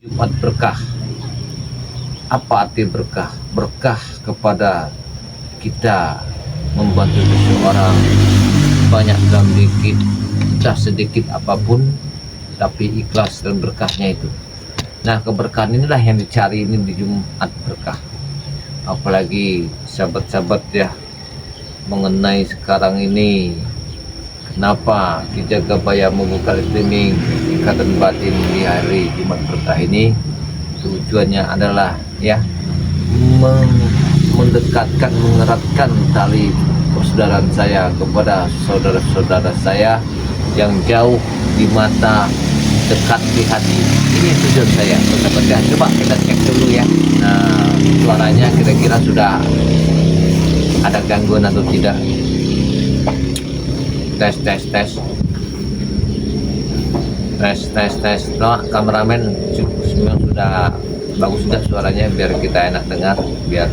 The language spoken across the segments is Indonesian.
Jumat berkah. Apa arti berkah? Berkah kepada kita membantu seseorang, banyak dan sedikit, entah sedikit apapun, tapi ikhlas dan berkahnya itu. Nah, keberkahan inilah yang dicari ini di Jumat berkah. Apalagi sahabat-sahabat ya, mengenai sekarang ini, kenapa Ki Jagabaya membuka streaming Ikatan Batin di hari Jumat berkah ini? Tujuannya adalah ya mendekatkan, mengeratkan tali persaudaraan saya kepada saudara-saudara saya yang jauh di mata, dekat di hati. Ini tujuan saya. Coba kita cek dulu ya. Nah, suaranya kira-kira sudah ada gangguan atau tidak? Tes. Nah, kameramen semua sudah bagus, sudah suaranya, biar kita enak dengar, biar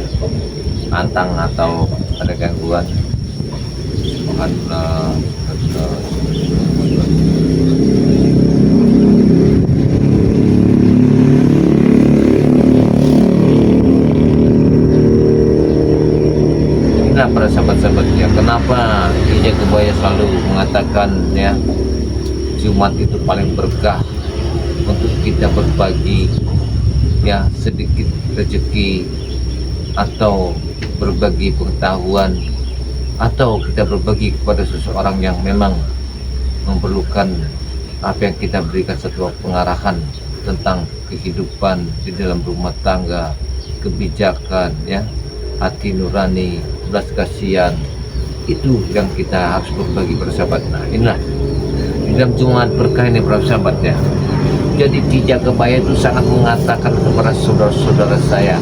antang atau ada gangguan. Inilah para sahabat-sahabat ya, kenapa Ki Jagabaya selalu mengatakan ya, Jumat itu paling berkah untuk kita berbagi ya sedikit rezeki, atau berbagi pengetahuan, atau kita berbagi kepada seseorang yang memang memerlukan apa yang kita berikan, satu pengarahan tentang kehidupan di dalam rumah tangga, kebijakan ya, hati nurani, belas kasihan. Itu yang kita harus berbagi bersahabat. Nah, inilah di dalam Jumat berkah ini bersahabat ya. Jadi Ki Jagabaya itu sangat mengatakan kepada saudara-saudara saya,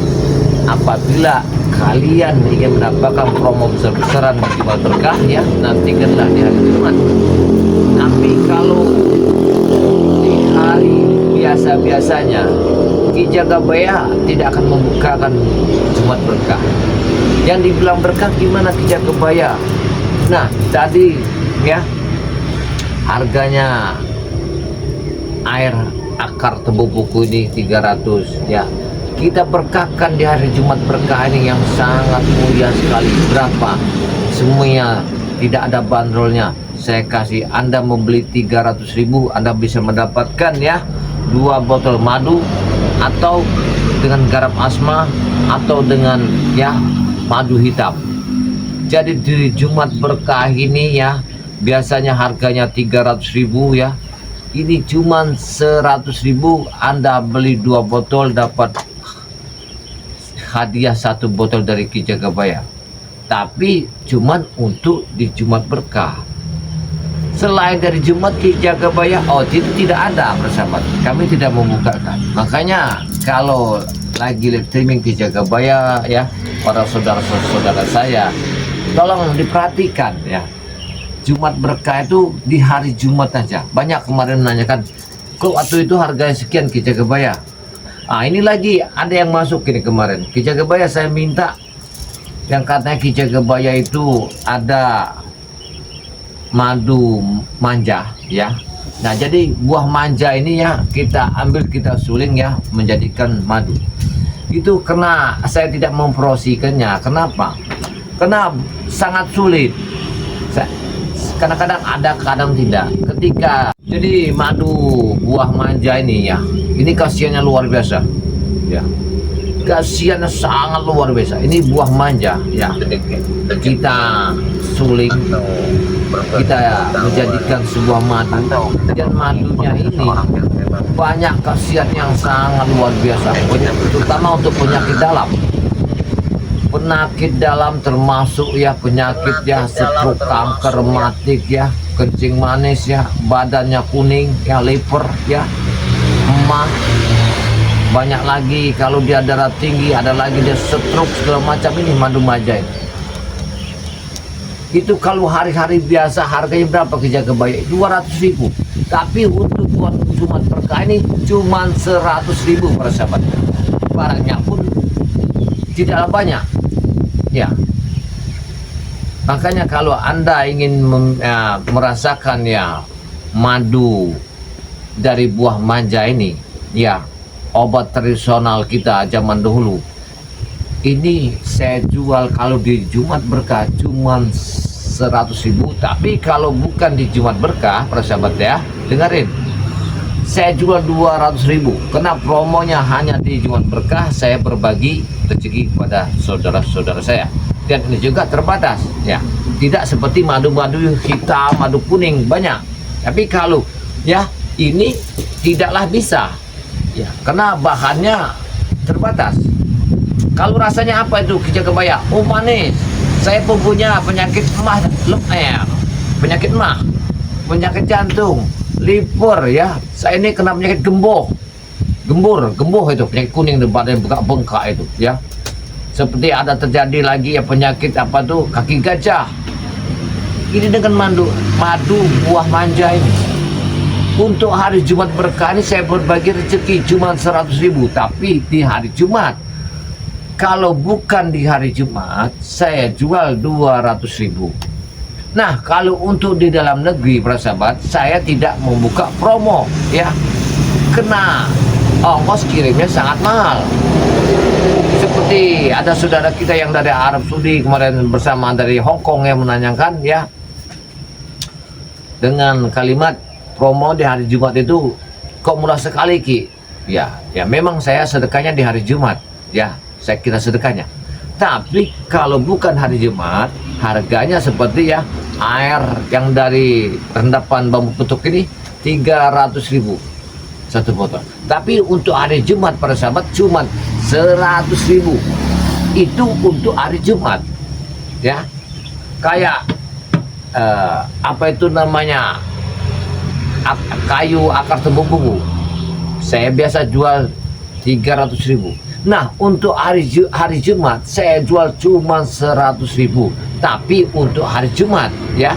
apabila kalian ingin mendapatkan promo besar-besaran di Jumat berkah ya, nantikanlah di hari Jumat. Tapi kalau di hari biasa-biasanya, Ki Jagabaya tidak akan membukakan Jumat berkah. Yang dibilang berkah gimana Ki Jagabaya? Nah, tadi ya, harganya air akar tebu buku ini 300 ya. Kita berkahkan di hari Jumat berkah ini yang sangat mulia sekali. Berapa? Semuanya tidak ada bandrolnya. Saya kasih Anda membeli 300.000, Anda bisa mendapatkan ya 2 botol madu, atau dengan garam asma, atau dengan ya madu hitam. Jadi di Jumat berkah ini ya, biasanya harganya 300.000 ya. Ini cuman 100.000, Anda beli 2 botol dapat hadiah 1 botol dari Ki Jagabaya. Tapi cuman untuk di Jumat berkah. Selain dari Jumat Ki Jagabaya, itu tidak ada bersahabat. Kami tidak membukakan. Makanya kalau lagi live streaming Ki Jagabaya ya, para saudara-saudara saya, tolong diperhatikan ya. Jumat berkah itu di hari Jumat aja. Banyak kemarin menanyakan, kok waktu itu harganya sekian Ki Jagabaya? Ah, ini lagi ada yang masuk ini kemarin. Ki Jagabaya saya minta, yang katanya Ki Jagabaya itu ada madu manja ya. Nah, jadi buah manja ini ya kita ambil, kita suling ya, menjadikan madu. Itu karena saya tidak mempromosikannya. Kenapa? Karena sangat sulit. Kadang-kadang ada, kadang tidak. Ketika jadi madu buah manja ini ya, ini khasiatnya luar biasa ya, khasiatnya sangat luar biasa. Ini buah manja ya, kita suling, kita menjadikan sebuah madu, dan madunya ini banyak khasiat yang sangat luar biasa, terutama untuk penyakit dalam, termasuk ya penyakit ya stroke, kanker, rematik ya, kencing manis ya, badannya kuning ya, liver ya, emah, banyak lagi. Kalau dia darah tinggi, ada lagi dia stroke segala macam. Ini madu manja itu kalau hari-hari biasa harganya berapa Ki Jagabaya? 200.000. Tapi untuk buat Jumat berkah ini cuma 100.000 para sahabat. Barangnya pun tidaklah banyak ya. Makanya kalau Anda ingin merasakan ya madu dari buah manja ini ya, obat tradisional kita zaman dahulu. Ini saya jual kalau di Jumat Berkah cuman 100.000, tapi kalau bukan di Jumat Berkah, para sahabat ya, dengerin, saya jual 200.000 karena promonya hanya di Jumat Berkah. Saya berbagi rezeki kepada saudara-saudara saya, dan ini juga terbatas ya, tidak seperti madu-madu hitam, madu kuning banyak. Tapi kalau ya ini tidaklah bisa ya, karena bahannya terbatas. Kalau rasanya apa itu Ki Jagabaya? Oh, manis. Saya punya penyakit emah, penyakit emah, penyakit jantung, liver ya. Saya ini kena penyakit gemboh itu, penyakit kuning di badan bengkak itu ya. Seperti ada terjadi lagi ya penyakit apa tuh, kaki gajah. Ini dengan madu buah manja ini. Untuk hari Jumat Berkah ini saya berbagi rezeki cuma 100.000, tapi di hari Jumat. Kalau bukan di hari Jumat, saya jual 200.000. Nah, kalau untuk di dalam negeri, para sahabat, saya tidak membuka promo ya, kena ongkos kirimnya sangat mahal. Seperti ada saudara kita yang dari Arab Saudi kemarin bersama dari Hong Kong yang menanyakan ya, dengan kalimat promo di hari Jumat itu kok murah sekali Ki. Ya memang saya sedekahnya di hari Jumat ya, saya kira sedekahnya. Tapi kalau bukan hari Jumat, harganya seperti ya air yang dari rendapan bambu petuk ini 300.000 satu botol. Tapi untuk hari Jumat, para sahabat, cuma 100.000. Itu untuk hari Jumat ya. Kayak apa itu namanya, kayu akar tembung-tembung, saya biasa jual 300.000. Nah, untuk hari Jumat saya jual cuma 100.000. Tapi untuk hari Jumat ya,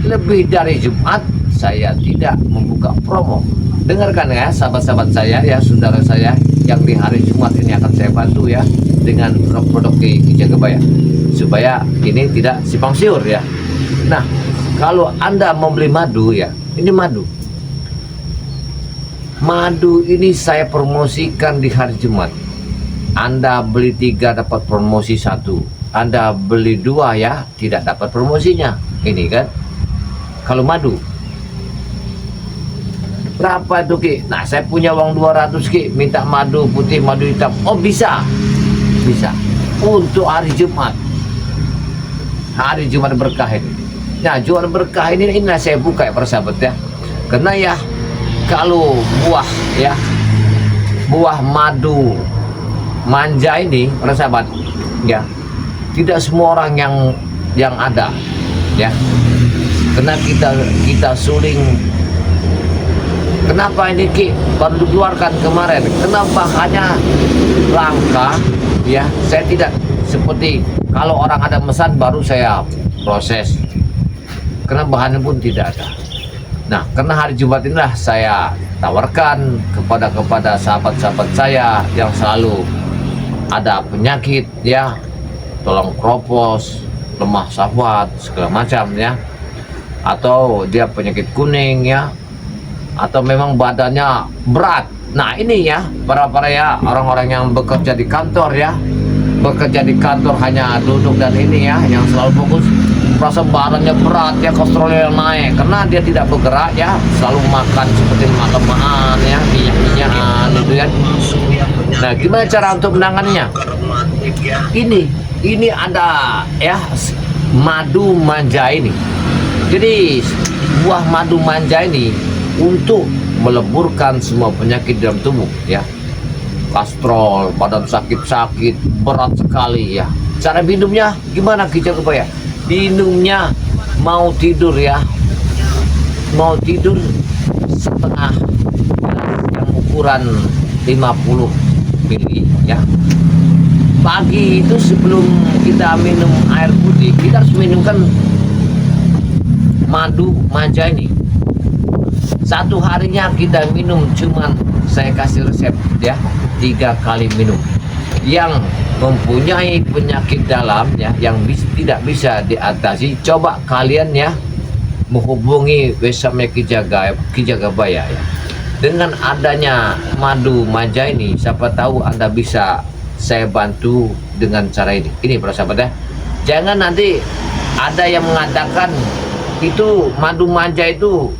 lebih dari Jumat saya tidak membuka promo. Dengarkan ya sahabat-sahabat saya ya, saudara saya yang di hari Jumat ini akan saya bantu ya dengan produk Ki Jagabaya, supaya ini tidak simpang siur ya. Nah, kalau Anda membeli madu ya, ini madu ini saya promosikan di hari Jumat. Anda beli 3 dapat promosi 1, Anda beli 2 ya tidak dapat promosinya. Ini kan kalau madu berapa itu Ki? Nah, saya punya uang 200 Ki, minta madu putih, madu hitam. Oh, bisa untuk hari Jumat Berkah ini. Nah, Jumat Berkah ini saya buka ya, para sahabat ya, karena ya kalau buah madu manja ini, para sahabat ya, tidak semua orang yang ada ya, karena kita suling. Kenapa ini Ki baru dikeluarkan kemarin? Kenapa hanya langka ya? Saya tidak seperti kalau orang ada mesan baru saya proses, karena bahannya pun tidak ada. Nah, karena hari Jumat inilah saya tawarkan kepada sahabat-sahabat saya yang selalu ada penyakit ya, tolong kropos, lemah syahwat segala macam ya, atau dia penyakit kuning ya, atau memang badannya berat. Nah, ini ya para ya orang-orang yang bekerja di kantor ya, hanya duduk dan ini ya, yang selalu fokus, merasa badannya berat ya, kolesterolnya naik karena dia tidak bergerak ya, selalu makan seperti lemak-lemakan ya, minyak-minyakan itu ya. Nah, gimana cara untuk menanganinya? Ini ada ya madu manja ini. Jadi buah madu manja ini untuk meleburkan semua penyakit dalam tubuh ya, kolesterol, badan sakit-sakit, berat sekali ya. Cara minumnya gimana Ki Jagabaya? Minumnya mau tidur ya, setengah yang ukuran 50 mili ya. Pagi itu sebelum kita minum air putih, kita harus minumkan madu manja ini. Satu harinya kita minum cuman, saya kasih resep ya, 3 kali minum. Yang mempunyai penyakit dalam ya, yang tidak bisa diatasi, coba kalian ya menghubungi website Ki Jagabaya ya. Dengan adanya madu manja ini, siapa tahu Anda bisa saya bantu dengan cara ini. Ini para sahabat ya. Jangan nanti ada yang mengatakan itu madu manja itu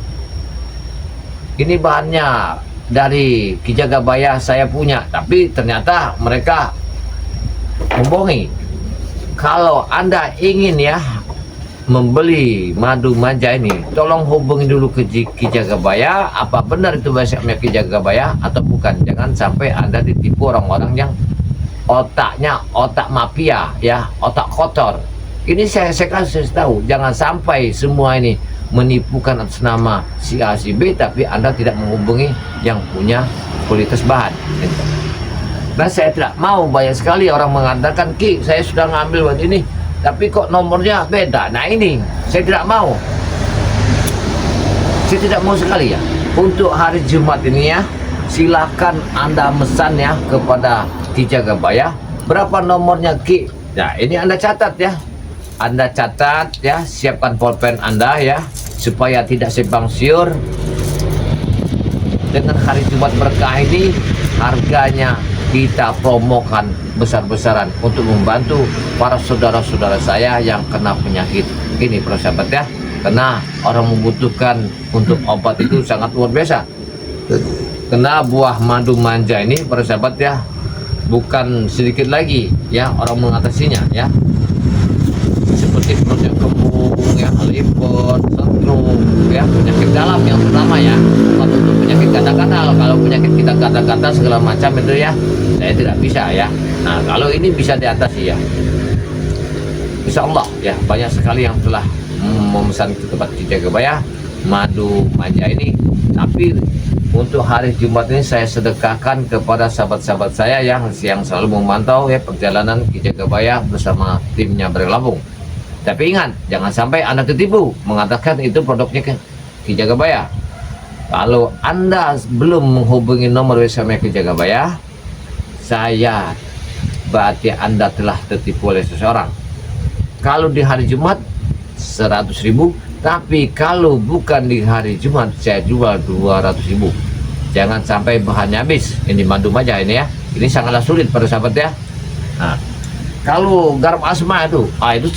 ini bahannya dari Ki Jagabaya saya punya, tapi ternyata mereka membohongi. Kalau Anda ingin ya membeli madu manja ini, tolong hubungi dulu ke Ki Jagabaya, apa benar itu basicnya Ki Jagabaya atau bukan. Jangan sampai Anda ditipu orang-orang yang otaknya otak mafia ya, otak kotor. Ini saya kasih tahu, jangan sampai semua ini menipukan atas nama si A si B, tapi Anda tidak menghubungi yang punya kualitas bahan. Nah, saya tidak mau, banyak sekali orang mengatakan, Ki, saya sudah ngambil buat ini, tapi kok nomornya beda. Nah ini, saya tidak mau. Saya tidak mau sekali ya. Untuk hari Jumat ini ya, silakan Anda mesan ya kepada Ki Jagabaya. Berapa nomornya Ki? Nah ini Anda catat ya. Anda catat ya, siapkan pulpen Anda ya, supaya tidak simpang siur. Dengan hari Jumat berkah ini, harganya kita promokan besar-besaran untuk membantu para saudara-saudara saya yang kena penyakit ini, para sahabat ya. Karena orang membutuhkan untuk obat itu sangat luar biasa. Karena buah madu manja ini, para sahabat ya, bukan sedikit lagi ya orang mengatasinya ya. Seperti perut yang kembung ya, liver, stroke ya, penyakit dalam yang terutama ya. Bukan untuk penyakit gatal-gatal. Kalau penyakit kita gatal-gatal segala macam itu ya, saya tidak bisa ya. Nah kalau ini bisa diatasi ya, insya Allah ya. Banyak sekali yang telah memesan ke tempat Ki Jagabaya madu manja ini. Tapi untuk hari Jumat ini saya sedekahkan kepada sahabat-sahabat saya yang selalu memantau ya perjalanan Ki Jagabaya bersama timnya bergabung. Tapi ingat, jangan sampai Anda tertipu mengatakan itu produknya Ki Jagabaya. Kalau Anda belum menghubungi nomor WhatsApp Ki Jagabaya, saya berarti Anda telah tertipu oleh seseorang. Kalau di hari Jumat 100.000, tapi kalau bukan di hari Jumat saya jual 200.000. Jangan sampai bahannya habis. Ini madu manja ini ya. Ini sangatlah sulit para sahabat ya. Nah, kalau garam asma itu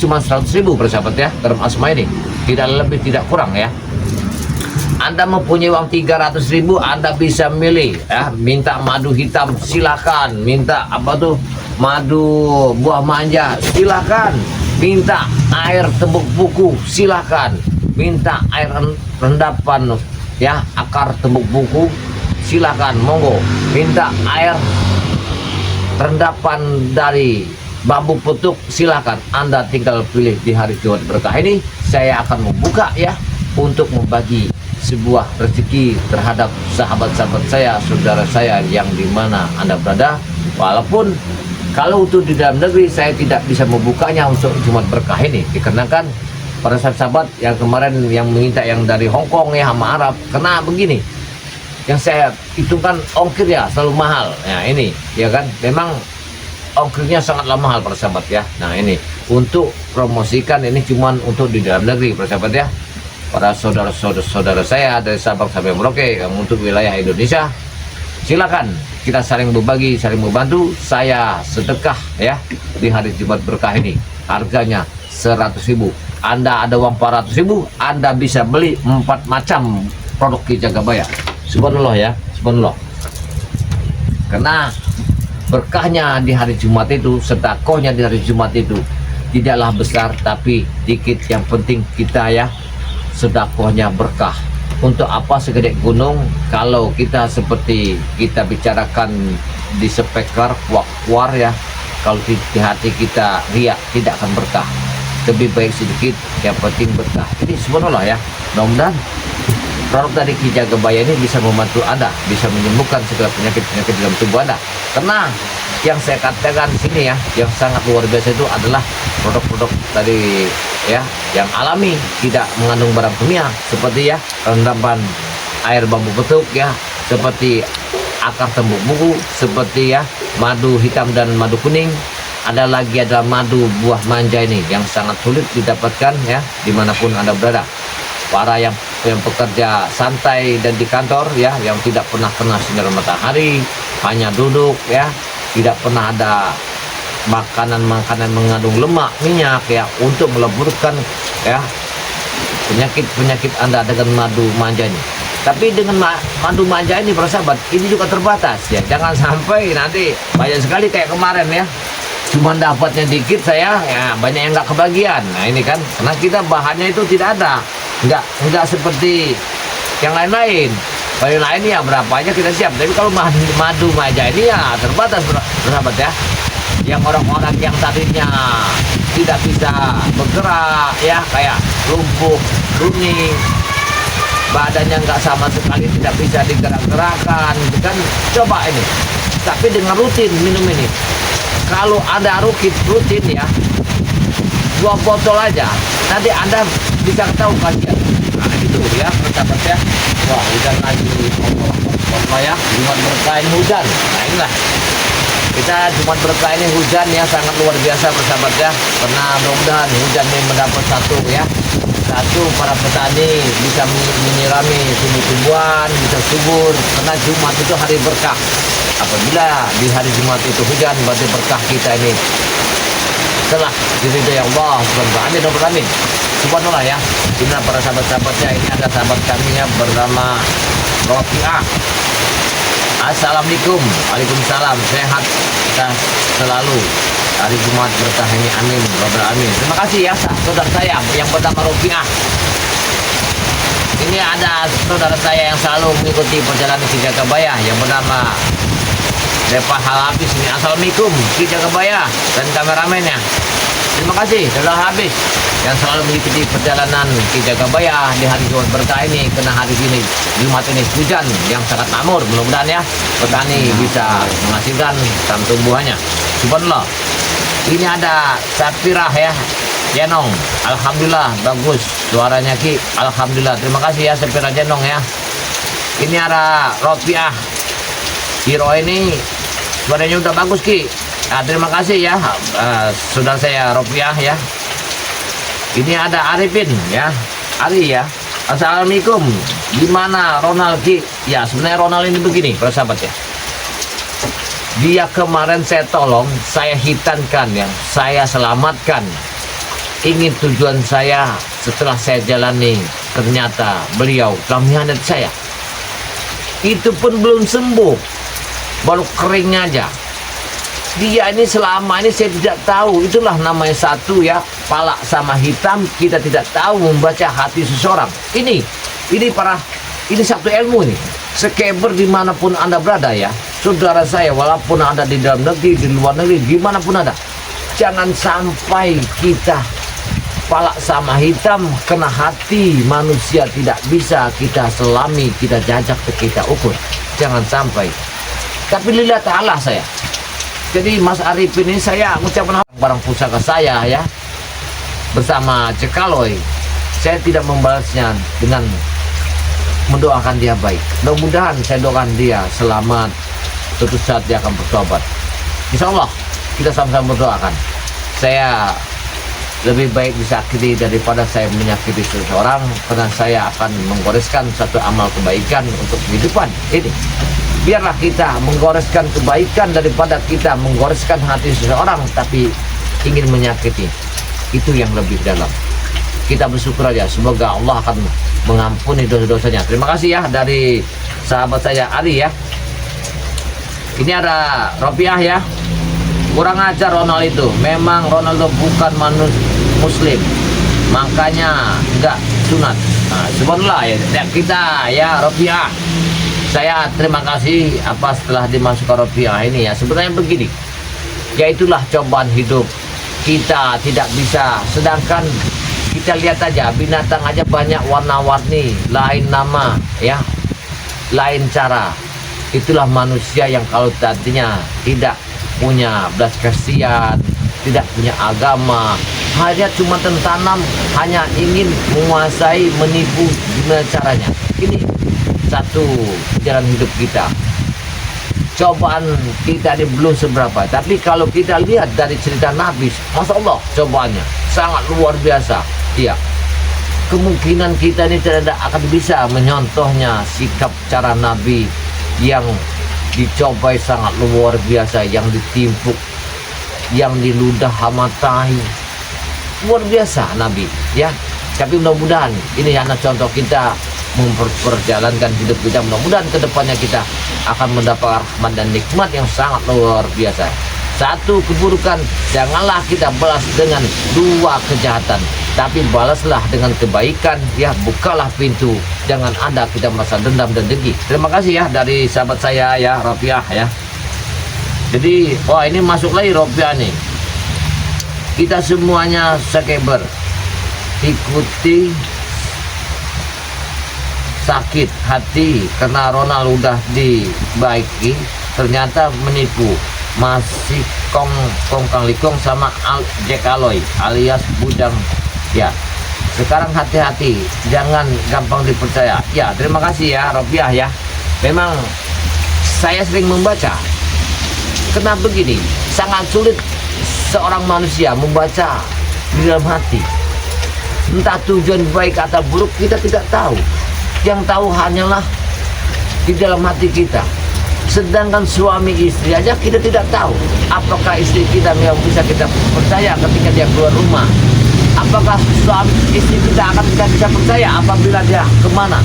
cuma 100.000 para sahabat ya. Garam asma ini tidak lebih tidak kurang ya. Anda mempunyai uang 300.000, Anda bisa milih ya, minta madu hitam silakan, minta apa tuh madu buah manja silakan, minta air tembuk buku silakan, minta air rendapan ya akar tembuk buku silakan, monggo, minta air rendapan dari bambu petuk silakan. Anda tinggal pilih. Di hari Jumat berkah ini saya akan membuka ya untuk membagi sebuah rezeki terhadap sahabat-sahabat saya, saudara saya yang dimana Anda berada. Walaupun kalau itu di dalam negeri saya tidak bisa membukanya untuk Jumat berkah ini, dikarenakan para sahabat yang kemarin yang minta yang dari Hong Kong ya sama Arab, karena begini yang saya hitungkan ongkir ya selalu mahal ya. Ini ya kan memang ongkirnya sangatlah mahal para sahabat ya. Nah ini untuk promosikan ini cuman untuk di dalam negeri para sahabat ya. Para saudara-saudara saya dari Sabang sampai Merauke yang untuk wilayah Indonesia, silakan kita saling berbagi, saling membantu. Saya sedekah ya di hari Jumat berkah ini, harganya 100.000. Anda ada uang 400.000, Anda bisa beli 4 macam produk Ki Jagabaya. Subhanallah ya, subhanallah. Karena berkahnya di hari Jumat itu, sedekahnya di hari Jumat itu tidaklah besar tapi dikit. Yang penting kita ya sedekahnya berkah. Untuk apa segede gunung kalau kita seperti kita bicarakan di speaker kuar ya, kalau di hati kita riak tidak akan berkah. Lebih baik sedikit, yang penting berkah. Ini subhanallah ya. Mudah-mudahan produk dari Ki Jagabaya ini bisa membantu Anda, bisa menyembuhkan segala penyakit-penyakit dalam tubuh Anda. Karena yang saya katakan di sini ya, yang sangat luar biasa itu adalah produk-produk dari ya yang alami, tidak mengandung barang kimia, seperti ya rendaman air bambu petuk ya, seperti akar tembuk buku, seperti ya madu hitam dan madu kuning. Ada lagi adalah madu buah manja ini yang sangat sulit didapatkan ya dimanapun Anda berada. Para yang yang pekerja santai dan di kantor ya, yang tidak pernah kena sinar matahari, hanya duduk ya, tidak pernah ada makanan-makanan mengandung lemak, minyak ya, untuk meleburkan ya penyakit-penyakit Anda dengan madu manja ini. Tapi dengan madu manja ini para sahabat, ini juga terbatas ya. Jangan sampai nanti banyak sekali kayak kemarin ya, cuma dapatnya dikit saya ya, banyak yang nggak kebagian. Nah ini kan karena kita bahannya itu tidak ada, nggak seperti yang lain-lain. Kalau yang lain ya berapa aja kita siap. Tapi kalau madu manja ini ya terbatas sahabat ya. Yang orang-orang yang tadinya tidak bisa bergerak ya, kayak lumpuh, kuning, badannya nggak sama sekali, tidak bisa digerak-gerakan gitu kan, coba ini. Tapi dengan rutin minum ini, kalau ada rutin ya, 2 botol aja, nanti Anda bisa tahu kasihan. Nah itu ya sahabat ya. Wah hujan lagi, ya Jumat berkah ini hujan. Nah inilah kita Jumat berkah ini hujan ya, sangat luar biasa bersahabat ya. Karena mudah-mudahan hujan ini mendapat satu para petani bisa menyirami tumbuh-tumbuhan, bisa subur, karena Jumat itu hari berkah. Apabila di hari Jumat itu hujan, berarti berkah kita ini telah diridhai Allah subhanahu wa ta'ala. Amin. Subhanallah ya. Inilah para sahabat-sahabatnya, ini ada sahabat kami yang bernama Rofiah. Assalamualaikum. Waalaikumsalam. Sehat kita selalu hari Jumat berkah ini, amin rabbal alamin. Terima kasih ya saudara saya yang bernama Rofiah. Ini ada saudara saya yang selalu mengikuti perjalanan Ki Jagabaya yang bernama Depa Halabis ini. Assalamualaikum Ki Jagabaya dan kameramennya. Terima kasih saudara Habis yang selalu mengikuti perjalanan Ki Jagabaya di hari Jumat berkah ini. Kena hari ini Jumat ini hujan yang sangat makmur, mudah-mudahan ya petani bisa menghasilkan tumbuhannya. Subhanallah. Ini ada Sapirah ya, Jenong. Alhamdulillah bagus suaranya Ki. Alhamdulillah. Terima kasih ya Sapirah Jenong ya. Ini ada Rofiah. Hero ini suaranya udah bagus Ki. Nah, terima kasih ya saudara saya Rofiah ya. Ini ada Arifin ya. Ari ya. Assalamualaikum. Gimana Ronald Ki? Ya sebenarnya Ronald ini begini para sahabat ya. Dia kemarin saya tolong, saya hitankan ya, saya selamatkan. Ingin tujuan saya setelah saya jalani, ternyata beliau telah mengkhianati saya. Itu pun belum sembuh, baru kering aja. Dia ini selama ini saya tidak tahu, itulah namanya satu ya, palak sama hitam, kita tidak tahu membaca hati seseorang. Ini satu ilmu ini. Sekeber dimanapun Anda berada ya, saudara saya, walaupun Anda di dalam negeri, di luar negeri, dimanapun ada, jangan sampai kita palak sama hitam kena hati manusia, tidak bisa kita selami, kita jajak, kita ukur, jangan sampai. Tapi lillah ta'ala saya. Jadi Mas Arifin ini saya mengucapkan barang pusaka saya ya, bersama Cekaloy, saya tidak membalasnya dengan mendoakan dia baik. Mudah-mudahan saya doakan dia selamat, suatu saat dia akan bertobat. Insya Allah kita sama-sama berdoakan. Saya lebih baik disakiti daripada saya menyakiti seseorang, karena saya akan menggoreskan satu amal kebaikan untuk kehidupan ini. Biarlah kita menggoreskan kebaikan daripada kita menggoreskan hati seseorang tapi ingin menyakiti. Itu yang lebih dalam. Kita bersyukur aja, semoga Allah akan mengampuni dosa-dosanya. Terima kasih ya dari sahabat saya Ari ya. Ini ada Rofiah ya. Kurang ajar Ronald itu. Memang Ronaldo bukan muslim, makanya enggak sunat. Nah, subhanallah ya kita ya Rofiah. Saya terima kasih setelah dimasukkan Rofiah ini ya. Sebenarnya begini, yaitulah cobaan hidup. Kita tidak bisa, sedangkan kita lihat aja binatang aja banyak warna-warni, lain nama ya, lain cara. Itulah manusia yang kalau tadinya tidak punya belas kasihan, tidak punya agama, hanya cuma tertanam, hanya ingin menguasai, menipu gimana caranya. Ini satu jalan hidup kita. Cobaan kita ini belum seberapa, tapi kalau kita lihat dari cerita Nabi, Masya Allah cobaannya sangat luar biasa. Iya, kemungkinan kita ini tidak akan bisa menyontohnya sikap cara Nabi yang dicobai sangat luar biasa, yang ditimpuk, yang diludah matahari, luar biasa Nabi ya. Tapi mudah-mudahan ini hanya contoh kita memperjalankan hidup kita, mudah-mudahan kedepannya kita akan mendapat rahmat dan nikmat yang sangat luar biasa. Satu keburukan janganlah kita balas dengan dua kejahatan, tapi balaslah dengan kebaikan ya. Bukalah pintu, jangan ada kita merasa dendam dan dengki. Terima kasih ya dari sahabat saya ya, Ropiah ya. Jadi wah, ini masuk lagi Ropiah nih. Kita semuanya subscriber ikuti sakit hati karena Ronald udah dibaiki, ternyata menipu, masih kong kali kong sama Jack Aloy alias Bujang ya. Sekarang hati-hati, jangan gampang dipercaya ya. Terima kasih ya Ropiah ya. Memang saya sering membaca, kenapa begini, sangat sulit seorang manusia membaca di dalam hati. Entah tujuan baik atau buruk kita tidak tahu. Yang tahu hanyalah di dalam hati kita. Sedangkan suami istri aja kita tidak tahu. Apakah istri kita yang bisa kita percaya ketika dia keluar rumah? Apakah suami istri kita akan bisa percaya apabila dia kemana?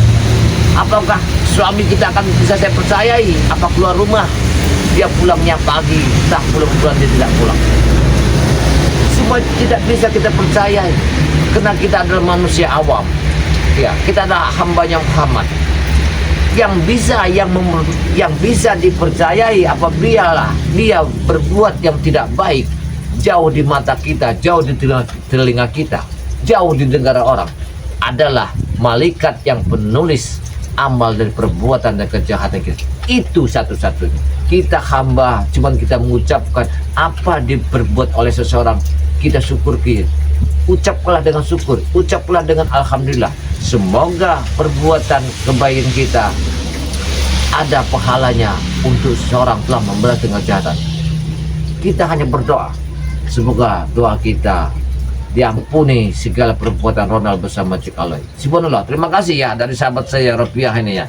Apakah suami kita akan bisa saya percayai apa keluar rumah dia pulangnya pagi, entah pulang dia tidak pulang? Semua tidak bisa kita percayai karena kita adalah manusia awam ya. Kita adalah hambanya Muhammad. Yang bisa dipercayai apabila dia berbuat yang tidak baik, jauh di mata kita, jauh di telinga kita, jauh di negara orang, adalah malaikat yang penulis amal dari perbuatan dan kejahatan kita. Itu satu-satunya. Kita hamba, cuman kita mengucapkan apa diperbuat oleh seseorang, kita syukuri. Ucaplah dengan syukur, ucaplah dengan alhamdulillah. Semoga perbuatan kebaikan kita ada pahalanya untuk seseorang telah membalas dengan kejahatan. Kita hanya berdoa, semoga doa kita diampuni segala perbuatan Ronald bersama Cik Aloy. Subhanallah. Terima kasih ya dari sahabat saya Ropiah ini ya.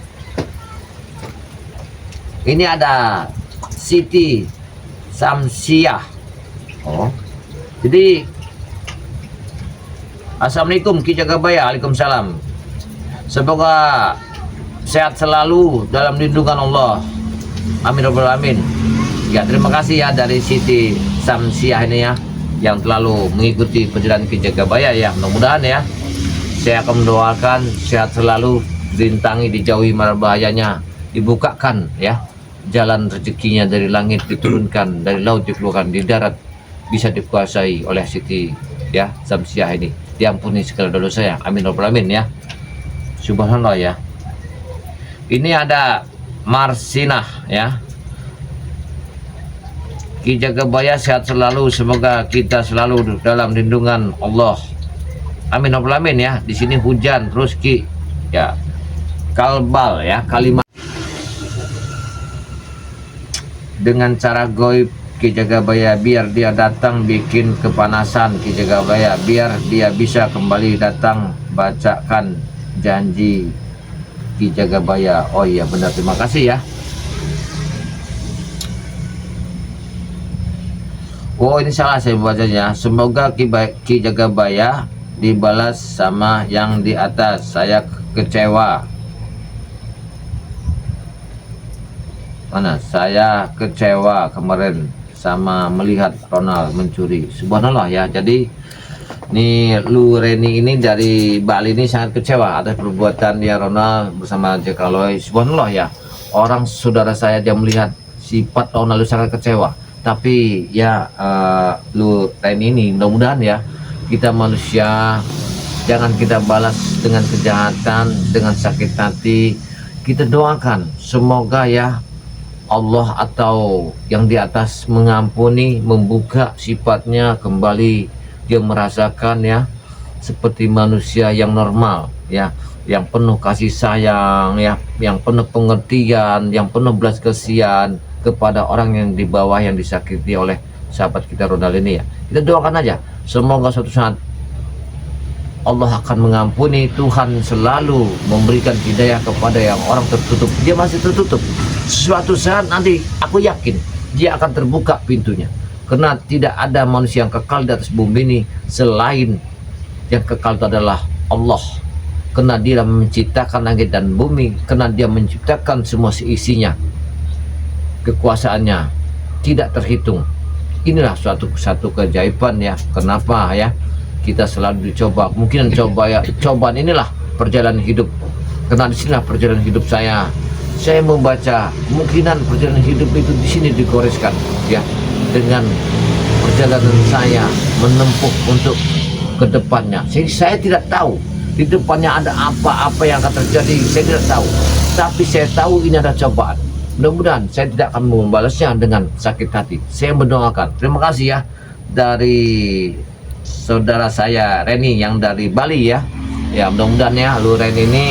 Ini ada Siti Samsiah. Oh, jadi assalamualaikum Ki Jagabaya. Waalaikumsalam. Semoga sehat selalu dalam lindungan Allah. Amin rabbal alamin. Ya, terima kasih ya dari Siti Samsiah ini ya, yang terlalu mengikuti perjalanan Ki Jagabaya ya. Mudah-mudahan ya, saya akan mendoakan sehat selalu, rintangi, dijauhi mara bahayanya, dibukakan ya jalan rezekinya, dari langit diturunkan, dari laut dikeluarkan, di darat bisa dikuasai oleh Siti ya Samsiah ini. Diampuni segala dosa saya. Amin rabbal alamin ya. Subhanallah ya. Ini ada Marsinah ya. Ki Jagabaya sehat selalu, semoga kita selalu dalam lindungan Allah. Amin rabbal alamin ya. Di sini hujan terus Ki ya. Kalbal ya, kalimat dengan cara goib Ki Jagabaya, biar dia datang bikin kepanasan Ki Jagabaya, biar dia bisa kembali datang, bacakan janji Ki Jagabaya. Oh iya benar, terima kasih ya. Oh ini salah saya bacanya. Semoga Ki Jagabaya dibalas sama yang di atas. Saya kecewa. Mana? Saya kecewa kemarin sama melihat Ronald mencuri. Subhanallah ya. Jadi ini Lu Reni ini dari Bali ini sangat kecewa atas perbuatan dia Ronald bersama Jack Aloy. Subhanallah ya. Orang saudara saya dia melihat sifat Ronald sangat kecewa. Tapi ya Lu Reni ini mudah-mudahan ya, kita manusia jangan kita balas dengan kejahatan, dengan sakit hati. Kita doakan semoga ya Allah atau yang di atas mengampuni, membuka sifatnya kembali, dia merasakan ya seperti manusia yang normal ya, yang penuh kasih sayang ya, yang penuh pengertian, yang penuh belas kasihan kepada orang yang di bawah, yang disakiti oleh sahabat kita Ronald ini ya. Kita doakan aja semoga suatu saat Allah akan mengampuni. Tuhan selalu memberikan hidayah kepada yang orang tertutup. Dia masih tertutup. Suatu saat nanti aku yakin dia akan terbuka pintunya. Karena tidak ada manusia yang kekal di atas bumi ini selain yang kekal itu adalah Allah. Karena dia menciptakan langit dan bumi, karena dia menciptakan semua seisinya. Kekuasaannya tidak terhitung. Inilah satu keajaiban ya. Kenapa ya kita selalu dicoba? Mungkin cobaan inilah perjalanan hidup. Karena disinilah perjalanan hidup saya. Saya membaca kemungkinan perjalanan hidup itu di sini digoreskan ya, dengan perjalanan saya menempuh untuk kedepannya. Saya tidak tahu di depannya ada apa-apa yang akan terjadi, saya tidak tahu. Tapi saya tahu ini ada cobaan. Mudah-mudahan saya tidak akan membalasnya dengan sakit hati. Saya mendoakan. Terima kasih ya dari saudara saya Reni yang dari Bali ya. Ya mudah-mudahan ya lu Reni ini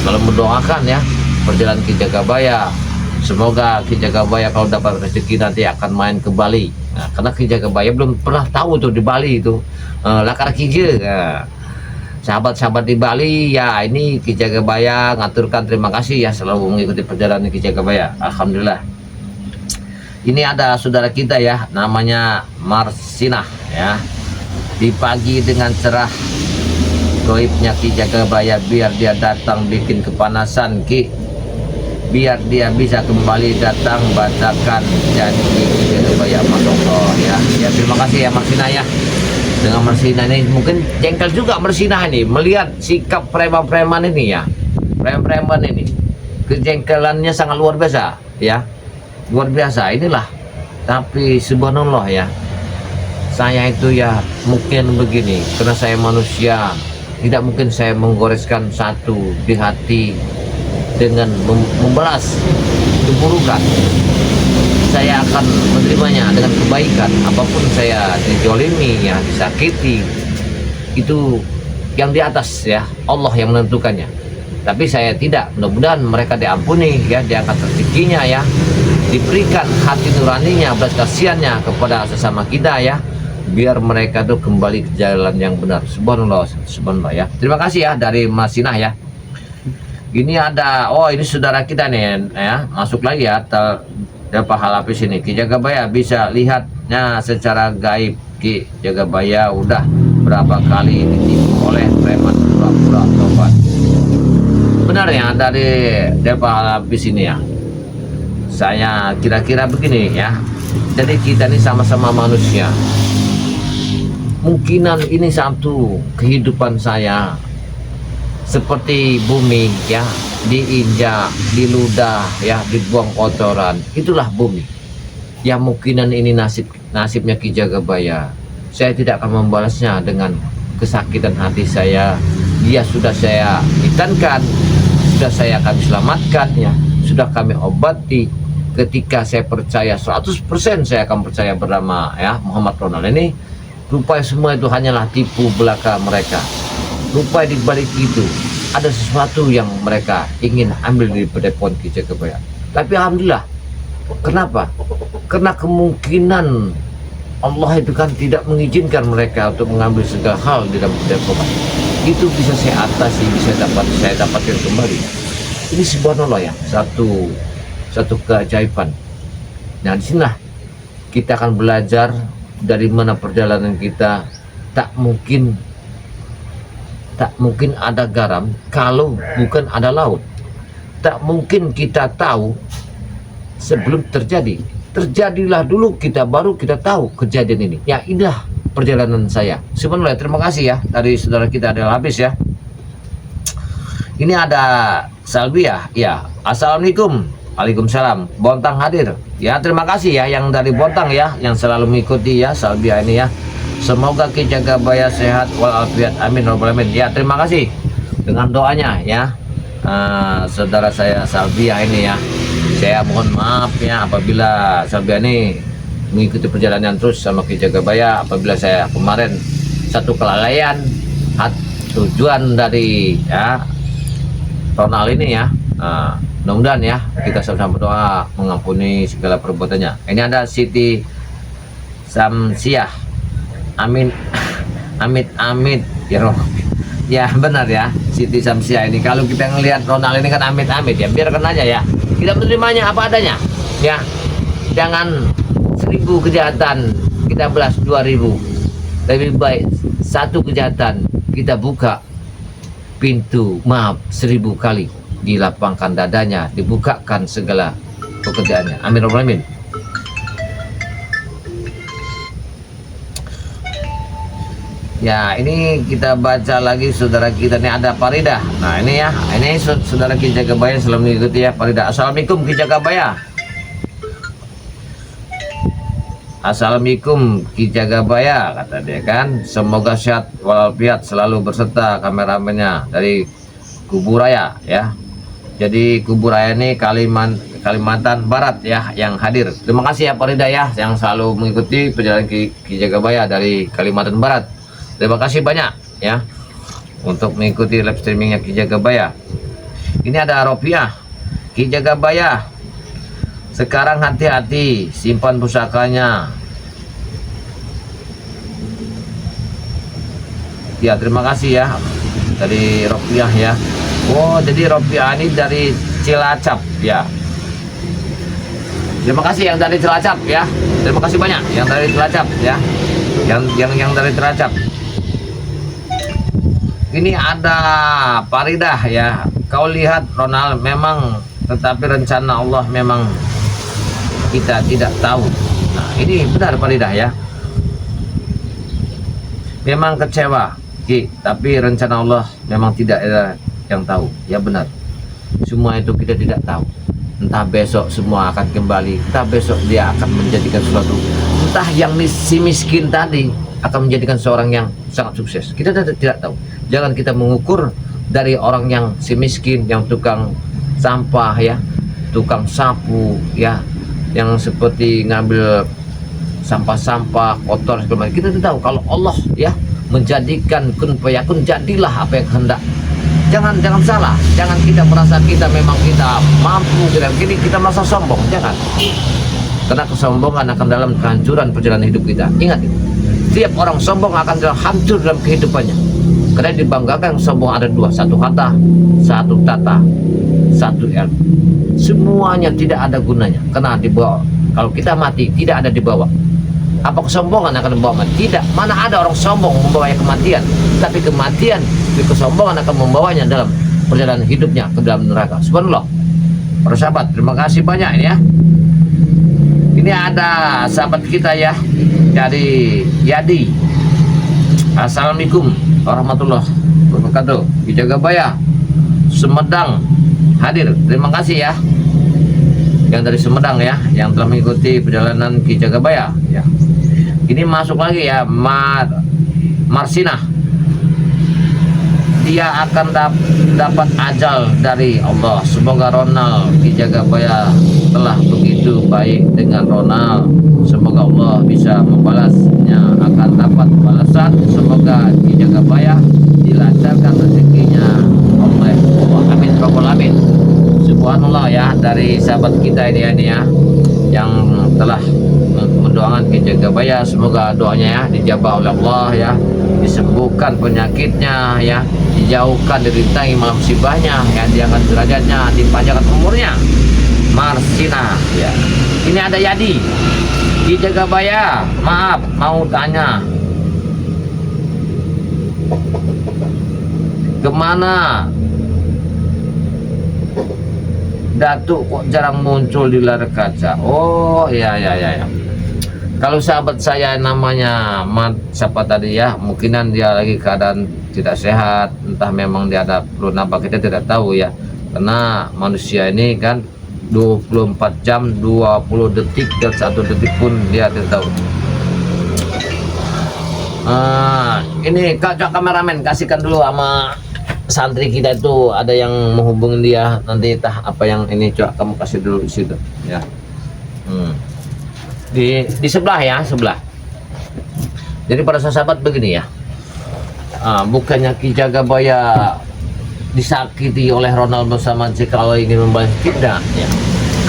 selalu mendoakan ya perjalanan Ki Jagabaya. Semoga Ki Jagabaya kalau dapat rezeki nanti akan main ke Bali. Nah, karena Ki Jagabaya belum pernah tahu tuh di Bali itu lakar kije. Nah, sahabat-sahabat di Bali ya, ini Ki Jagabaya ngaturkan terima kasih ya selalu mengikuti perjalanan Ki Jagabaya. Alhamdulillah. Ini ada saudara kita ya, namanya Marsinah ya. Di pagi dengan cerah goibnya Ki Jagabaya, biar dia datang bikin kepanasan Ki, biar dia bisa kembali datang bacakan janji Ki Jagabaya. Masya Allah ya. Ya terima kasih ya Marsinah ya. Dengan Marsinah ini mungkin jengkel juga Marsinah ini melihat sikap preman-preman ini ya. Preman-preman ini kejengkelannya sangat luar biasa ya. Luar biasa inilah. Tapi subhanallah ya, saya itu ya mungkin begini, karena saya manusia, tidak mungkin saya menggoreskan satu di hati dengan membalas keburukan. Saya akan menerimanya dengan kebaikan. Apapun saya dijolimi ya, disakiti, itu yang di atas ya, Allah yang menentukannya. Tapi saya tidak. Mudah-mudahan mereka diampuni ya, diangkat rezekinya ya, diberikan hati nuraninya, belas kasihannya kepada sesama kita ya, biar mereka tuh kembali ke jalan yang benar. Subhanallah, subhanallah ya. Terima kasih ya dari Marsinah ya. Ini ada, oh ini saudara kita nih ya, masuk lagi ya. Dapat hal apa sini? Ki Jagabaya bisa lihatnya secara gaib. Ki Jagabaya udah berapa kali ditipu oleh preman pura-pura tobat. Benar ya dari dapat hal apa sini ya. Saya kira-kira begini ya. Jadi kita ini sama-sama manusia. Mungkinan ini satu kehidupan saya seperti bumi ya, diinjak, diludah ya, dibuang kotoran. Itulah bumi. Ya mungkinan ini nasibnya Ki Jagabaya. Saya tidak akan membalasnya dengan kesakitan hati saya. Dia sudah saya hitankan, sudah saya kami selamatkan ya, sudah kami obati. Ketika saya percaya 100% saya akan percaya bernama ya Muhammad Ronald ini, rupanya semua itu hanyalah tipu belaka mereka. Rupanya di balik itu ada sesuatu yang mereka ingin ambil dari padepokan Ki Jagabaya. Tapi alhamdulillah. Kenapa? Karena kemungkinan Allah itu kan tidak mengizinkan mereka untuk mengambil segala hal di dalam padepokan. Itu bisa saya atasi, bisa saya dapatkan kembali. Ini subhanallah ya, satu keajaiban. Nah disinilah kita akan belajar dari mana perjalanan kita. Tak mungkin ada garam kalau bukan ada laut. Tak mungkin kita tahu sebelum terjadi. Terjadilah dulu kita baru kita tahu kejadian ini. Ya inilah perjalanan saya. Sebenarnya terima kasih ya dari saudara kita Adel Habis ya. Ini ada Salbia ya. Assalamualaikum. Waalaikumsalam. Bontang hadir. Ya terima kasih ya yang dari Bontang ya, yang selalu mengikuti ya Salbia ini ya. Semoga Ki Jagabaya sehat walafiat, amin robbal alamin. Ya terima kasih dengan doanya ya saudara saya Salbia ini ya. Saya mohon maaf ya apabila Salbia ini mengikuti perjalanan terus sama Ki Jagabaya. Apabila saya kemarin satu kelalaian tujuan dari ya Ronald ini ya, mudah-mudahan ya kita sama-sama berdoa mengampuni segala perbuatannya. Ini ada Siti Samsiah. Amin, amit ya Rob. Ya benar ya, Siti Samsia ini kalau kita ngelihat Ronald ini kan amit-amit ya, biarkan aja ya. Kita menerimanya apa adanya ya. Jangan 1000 kejahatan kita belas 2000. Lebih baik satu kejahatan kita buka pintu maaf 1000 kali, dilapangkan dadanya, dibukakan segala pekerjaannya. Amin Rabbal Alamin. Ya, ini kita baca lagi saudara kita nih, ada Farida. Nah, ini ya, ini saudara Ki Jagabaya selalu mengikuti ya Farida. Assalamualaikum Ki Jagabaya. Assalamualaikum Ki Jagabaya, kata dia kan. Semoga sehat walafiat selalu berserta kameramennya dari Kuburaya ya. Jadi Kuburaya ini Kalimantan Barat ya yang hadir. Terima kasih ya Farida ya yang selalu mengikuti perjalanan Ki Jagabaya dari Kalimantan Barat. Terima kasih banyak ya untuk mengikuti live streamingnya Ki Jagabaya. Ini ada Ropiah. Ki Jagabaya, sekarang hati-hati simpan pusakanya. Ya terima kasih ya dari Ropiah ya. Oh jadi Ropiah ini dari Cilacap ya. Terima kasih yang dari Cilacap ya. Terima kasih banyak yang dari Cilacap ya. Yang dari Cilacap. Ini ada Faridah ya. Kau lihat Ronald memang, tetapi rencana Allah memang kita tidak tahu. Nah ini benar Faridah ya. Memang kecewa Ki, tapi rencana Allah memang tidak ada yang tahu. Ya benar. Semua itu kita tidak tahu. Entah besok semua akan kembali, entah besok dia akan menjadikan sesuatu, entah yang si miskin tadi akan menjadikan seorang yang sangat sukses. Kita tidak tahu. Jangan kita mengukur dari orang yang si miskin, yang tukang sampah ya, tukang sapu ya, yang seperti ngambil sampah-sampah kotor segala macam. Kita tidak tahu kalau Allah ya menjadikan kun fayakun, jadilah apa yang hendak. Jangan salah, jangan kita merasa kita memang kita mampu, kita merasa sombong, jangan. Karena kesombongan akan dalam kehancuran perjalanan hidup kita. Ingat itu. Setiap orang sombong akan hancur dalam kehidupannya. Karena dibanggakan sombong ada dua, satu kata, satu tata, satu ilmu. Semuanya tidak ada gunanya. Karena dibawa. Kalau kita mati tidak ada dibawa. Apa kesombongan akan membawa mati? Tidak. Mana ada orang sombong membawanya kematian. Tapi kematian, kesombongan akan membawanya dalam perjalanan hidupnya ke dalam neraka. Subhanallah. Para sahabat, terima kasih banyak ini ya. Ini ada sahabat kita ya dari Yadi. Assalamualaikum warahmatullahi wabarakatuh. Ki Jagabaya Sumedang hadir. Terima kasih ya. Yang dari Sumedang ya, yang telah mengikuti perjalanan Ki Jagabaya ya. Ini masuk lagi ya, Marsinah. Dia akan dapat ajal dari Allah. Semoga Ronald Ki Jagabaya telah begitu baik dengan Ronald. Semoga Allah bisa membalasnya, akan dapat balasan. Semoga Ki Jagabaya dilancarkan rezekinya oleh Allah. Amin Rabbal Alamin. Subhanallah ya, dari sahabat kita ini ya, yang telah mendoakan Ki Jagabaya, semoga doanya ya dijabah oleh Allah ya, disembuhkan penyakitnya ya, dijauhkan dari malam musibahnya ya, diangkat derajatnya, dipanjangkan umurnya. Marsina ya. Ini ada Yadi. Ki Jagabaya, maaf mau tanya, kemana Datuk kok jarang muncul di layar kaca? Oh ya. Kalau sahabat saya namanya siapa tadi ya, mungkinan dia lagi keadaan tidak sehat, entah memang dia ada perlu nambah, kita tidak tahu ya. Karena manusia ini kan 24 jam 20 detik dan 1 detik pun dia tidak tahu. Ini Kak kameramen, kasihkan dulu sama santri kita itu, ada yang menghubungi dia nanti, entah apa yang ini, coba kamu kasih dulu di situ ya. Di sebelah ya, sebelah. Jadi pada sahabat begini ya, bukannya Ki Jagabaya disakiti oleh Ronald bersama kalau ingin membalas, tidak ya.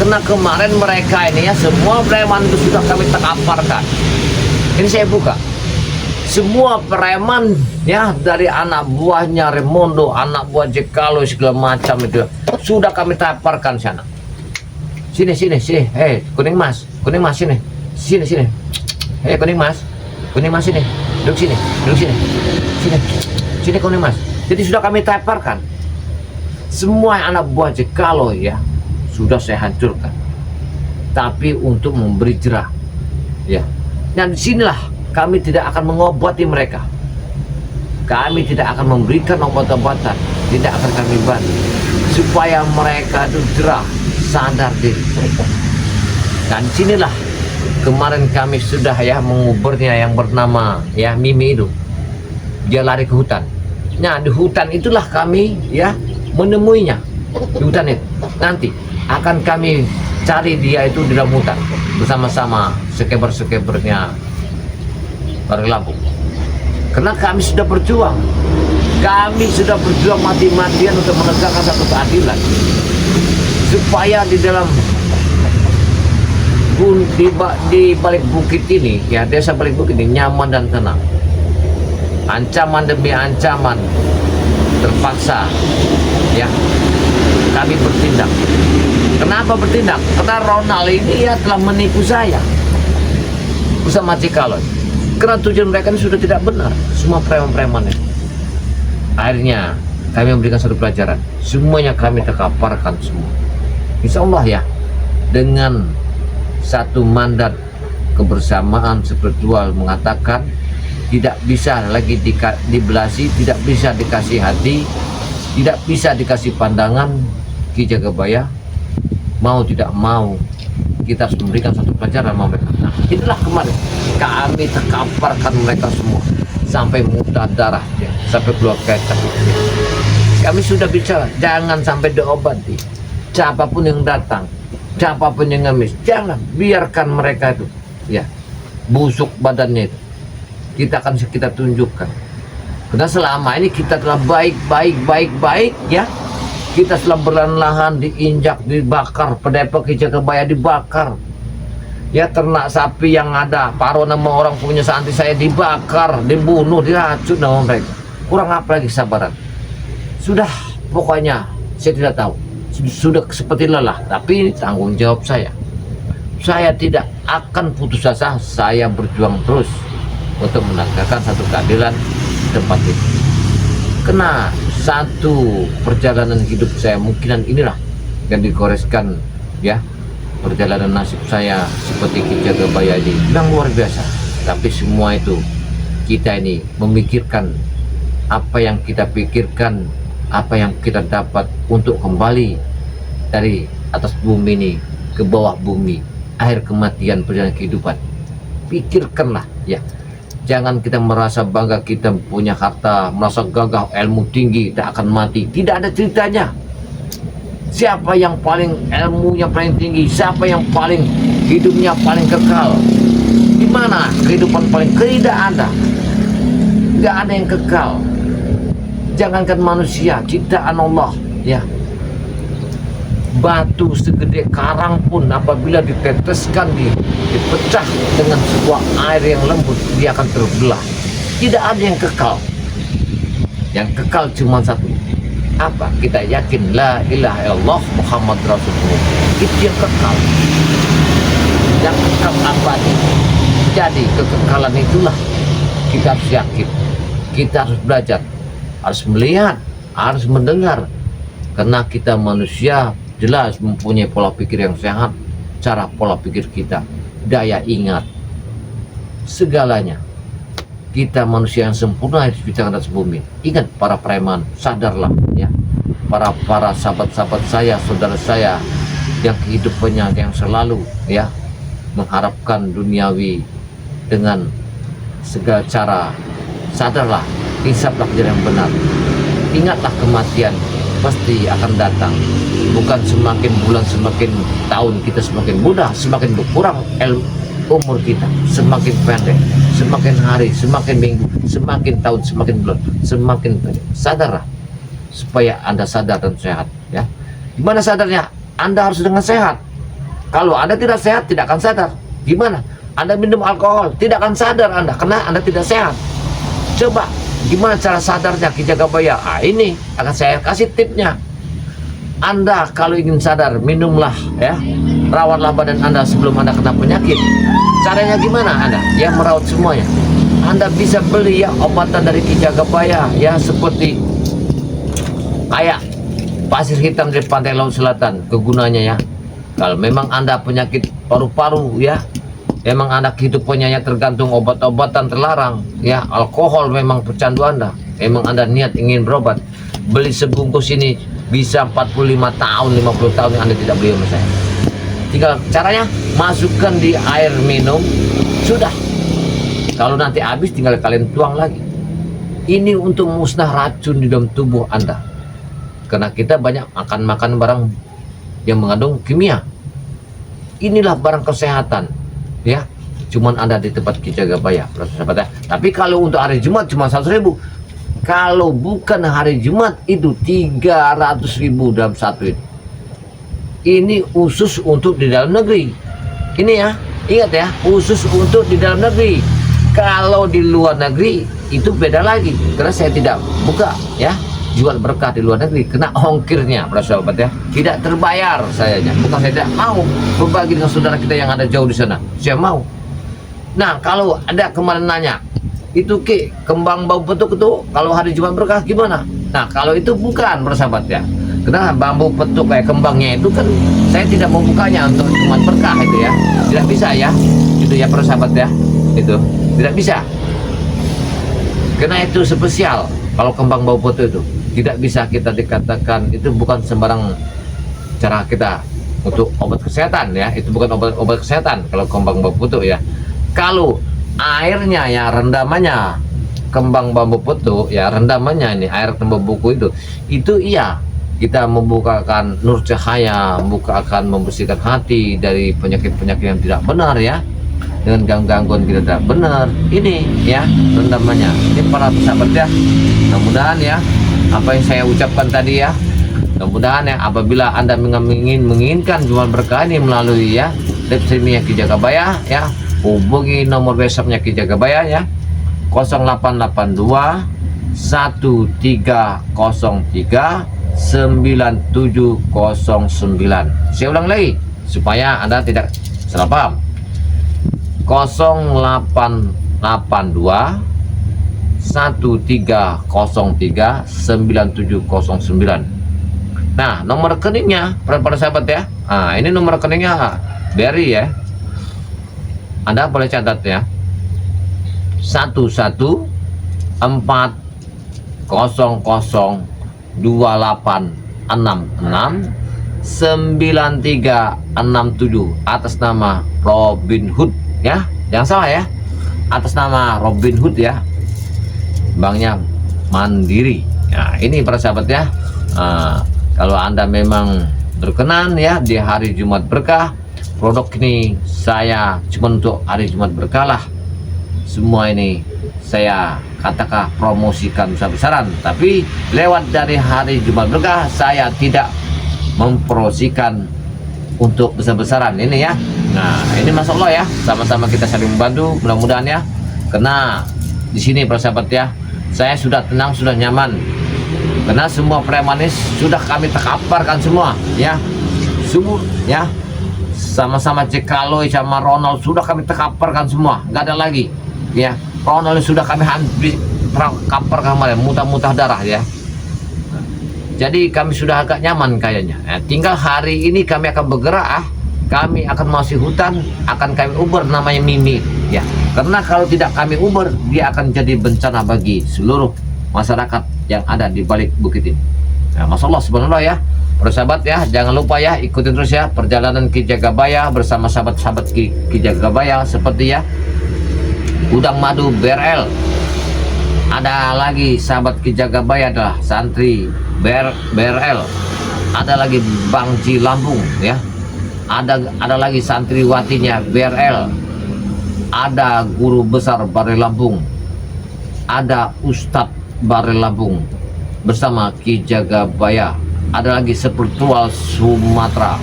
Karena kemarin mereka ini ya, semua preman itu sudah kami terkaparkan. Ini saya buka Semua preman ya, dari anak buahnya Raimondo, anak buah Jekalo segala macam itu sudah kami taparkan sana. Sini, kuning mas sini, sini. Kuning mas sini, duduk sini, sini kuning mas. Jadi sudah kami taparkan. Semua anak buah Jekalo ya sudah saya hancurkan. Tapi untuk memberi jerah ya. Dan disinilah kami tidak akan mengobati mereka. Kami tidak akan memberikan obat-obatan, tidak akan kami bantu supaya mereka itu jerah, sadar diri. Dan sinilah kemarin kami sudah ya menguburnya yang bernama ya Mimi itu. Dia lari ke hutan. Nah, di hutan itulah kami ya menemuinya. Di hutan itu nanti akan kami cari dia itu di dalam hutan bersama-sama sekeber-sekebernya Bareng Lampung. Karena kami sudah berjuang mati-matian untuk menegakkan satu keadilan, supaya di dalam di balik bukit ini ya, desa balik bukit ini nyaman dan tenang. Ancaman demi ancaman terpaksa ya kami bertindak. Kenapa bertindak? Karena Ronald ini ya telah menipu saya bersama Jekalo. Karena tujuan mereka ini sudah tidak benar, semua preman-preman itu. Akhirnya kami memberikan satu pelajaran, semuanya kami terkaparkan semua. Insya Allah ya, dengan satu mandat kebersamaan spiritual mengatakan tidak bisa lagi dibelasi, tidak bisa dikasih hati, tidak bisa dikasih pandangan. Ki Jagabaya mau tidak mau kita harus memberikan satu pelajaran sama mereka. Nah, itulah kemarin kami terkaparkan mereka semua sampai muntah darah ya, sampai keluar kecap. Kami sudah bicara, jangan sampai diobati. Siapapun yang datang, siapapun yang ngemis, jangan biarkan mereka itu ya busuk badannya itu. Kita akan kita tunjukkan. Karena selama ini kita telah baik ya. Kita setelah berlahan-lahan diinjak, dibakar, Padepokan Ki Jagabaya dibakar. Ya, ternak sapi yang ada, paruh nama orang punya santri saya dibakar, dibunuh, diracun nama mereka. Kurang apa lagi sabaran? Sudah, pokoknya saya tidak tahu. Sudah seperti lelah, tapi ini tanggung jawab saya. Saya tidak akan putus asa, saya berjuang terus untuk menegakkan satu keadilan di tempat ini. Kena satu perjalanan hidup saya mungkinan inilah yang digoreskan ya, perjalanan nasib saya seperti Ki Jagabaya ini yang luar biasa. Tapi semua itu kita ini memikirkan apa yang kita pikirkan, apa yang kita dapat untuk kembali dari atas bumi ini ke bawah bumi, akhir kematian perjalanan kehidupan. Pikirkanlah ya. Jangan kita merasa bangga kita punya harta, merasa gagah, ilmu tinggi, tak akan mati. Tidak ada ceritanya. Siapa yang paling ilmunya paling tinggi? Siapa yang paling hidupnya paling kekal? Di mana kehidupan paling? Tidak ada. Tidak ada yang kekal. Jangankan manusia, ciptaan Allah ya. Batu segede karang pun apabila diteteskan, dipecah dengan sebuah air yang lembut, dia akan terbelah. Tidak ada yang kekal. Yang kekal cuma satu. Apa? Kita yakin la ilaha illallah Muhammad Rasulullah. Itu yang kekal. Yang kekal abadi. Jadi kekekalan itulah kita harus yakin. Kita harus belajar, harus melihat, harus mendengar. Karena kita manusia jelas mempunyai pola pikir yang sehat, cara pola pikir kita, daya ingat, segalanya. Kita manusia yang sempurna diciptakan atas bumi. Ingat para preman, sadarlah ya. Para sahabat-sahabat saya, saudara saya yang kehidupannya yang selalu ya mengharapkan duniawi dengan segala cara, sadarlah, insaflah jalan yang benar. Ingatlah kematian pasti akan datang. Bukan semakin bulan semakin tahun kita semakin mudah, semakin berkurang umur kita, semakin pendek, semakin hari, semakin minggu, semakin tahun, semakin bulan, semakin pendek. Sadarlah supaya Anda sadar dan sehat ya. Gimana sadarnya? Anda harus dengan sehat. Kalau Anda tidak sehat tidak akan sadar. Gimana? Anda minum alkohol, tidak akan sadar Anda karena Anda tidak sehat. Coba gimana cara sadarnya Ki Jagabaya? Ini akan saya kasih tipnya. Anda kalau ingin sadar, minumlah ya, rawatlah badan Anda sebelum Anda kena penyakit. Caranya gimana Anda? Ya merawat semuanya. Anda bisa beli ya obatan dari Ki Jagabaya ya, seperti kayak pasir hitam dari pantai Laut Selatan, kegunaannya ya. Kalau memang Anda penyakit paru-paru ya, memang Anda kehidupannya ya tergantung obat-obatan terlarang ya, alkohol memang pecandu Anda, memang Anda niat ingin berobat, beli sebungkus ini bisa 45 tahun 50 tahun yang Anda tidak beli sama saya. Tinggal caranya masukkan di air minum, sudah. Kalau nanti habis tinggal kalian tuang lagi. Ini untuk musnah racun di dalam tubuh Anda, karena kita banyak makan barang yang mengandung kimia. Inilah barang kesehatan ya, cuman ada di tempat Ki Jagabaya, sahabat ya. Tapi kalau untuk hari Jumat cuma 100.000. Kalau bukan hari Jumat itu 300.000 dalam satu ini. Ini khusus untuk di dalam negeri. Ini ya, ingat ya, khusus untuk di dalam negeri. Kalau di luar negeri itu beda lagi, karena saya tidak buka ya jual berkah di luar negeri, kena ongkirnya para sahabat ya, tidak terbayar sayanya. Bukan saya tidak mau berbagi dengan saudara kita yang ada jauh di sana, saya mau. Nah kalau ada kemarin nanya, itu Ki, kembang bau petuk itu kalau hari Jumat berkah gimana? Nah kalau itu bukan para sahabat ya, karena bambu petuk kayak kembangnya itu kan saya tidak mau bukanya untuk Jumat berkah itu ya, tidak bisa ya, itu ya para sahabat ya, itu tidak bisa, karena itu spesial. Kalau kembang bau petuk itu tidak bisa kita dikatakan itu bukan sembarang cara kita untuk obat kesehatan ya, itu bukan obat kesehatan kalau kembang bambu putu ya. Kalau airnya ya, rendamannya kembang bambu putu ya, rendamannya ini air tembok buku itu iya, kita membukakan nur cahaya, membukakan, membersihkan hati dari penyakit-penyakit yang tidak benar ya, dengan gangguan kita tidak benar. Ini ya rendamannya, ini para sahabat ya, mudah-mudahan ya apa yang saya ucapkan tadi ya, mudah-mudahan ya apabila Anda menginginkan jual berkah ini melalui ya live streaming Ki Jagabaya ya, hubungi nomor WhatsAppnya Ki Jagabaya ya, 0882 1303 9709. Saya ulang lagi supaya Anda tidak salah paham. 0882 1303 9709. Nah nomor rekeningnya para sahabat ya, nah ini nomor rekeningnya BRI ya, Anda boleh catat ya, 114028669367 atas nama Robin Hood ya, jangan salah ya, atas nama Robin Hood ya, banknya Mandiri. Nah ini para sahabat ya, kalau Anda memang berkenan ya di hari Jumat berkah, produk ini saya cuma untuk hari Jumat berkah lah, semua ini saya katakan promosikan besar-besaran, tapi lewat dari hari Jumat berkah saya tidak mempromosikan untuk besar-besaran ini ya. Nah ini Masya Allah ya, sama-sama kita saling membantu, mudah-mudahan ya, karena di sini para sahabat ya, saya sudah tenang, sudah nyaman, karena semua premanis sudah kami terkaparkan semua ya, subur ya, sama-sama Cekaloy sama Ronald sudah kami terkaparkan semua, nggak ada lagi ya. Ronald sudah kami habis terkaparkan kemarin, muntah-muntah darah ya. Jadi kami sudah agak nyaman kayaknya ya. Tinggal hari ini kami akan bergerak kami akan masuk hutan, akan kami uber namanya Mimi ya, karena kalau tidak kami uber dia akan jadi bencana bagi seluruh masyarakat yang ada di balik bukit ini. Nah, Masya Allah subhanallah ya para sahabat ya, jangan lupa ya ikutin terus ya perjalanan Ki Jagabaya bersama sahabat-sahabat Ki Jagabaya, seperti ya Udang Madu BRL, ada lagi sahabat Ki Jagabaya adalah santri BRL, ada lagi Bangji Lampung ya, ada lagi santriwatinya BRL, ada guru besar Barel Lampung, ada Ustadz Barel Lampung bersama Ki Jagabaya, ada lagi spiritual Sumatera,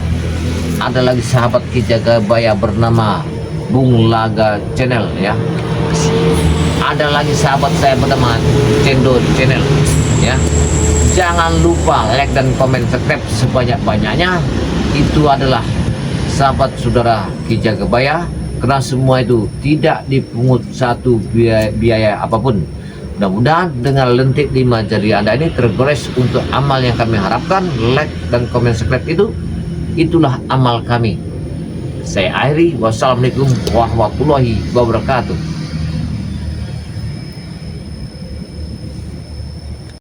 ada lagi sahabat Ki Jagabaya bernama Bung Laga Channel ya, ada lagi sahabat saya bernama Cendo Channel ya. Jangan lupa like dan komen subscribe sebanyak-banyaknya. Itu adalah sahabat saudara Ki Jagabaya, karena semua itu tidak dipungut satu biaya apapun. Mudah-mudahan dengan lentik 5 jari Anda ini tergores untuk amal yang kami harapkan. Like dan komen subscribe itulah amal kami. Saya akhiri, wassalamualaikum warahmatullahi wabarakatuh.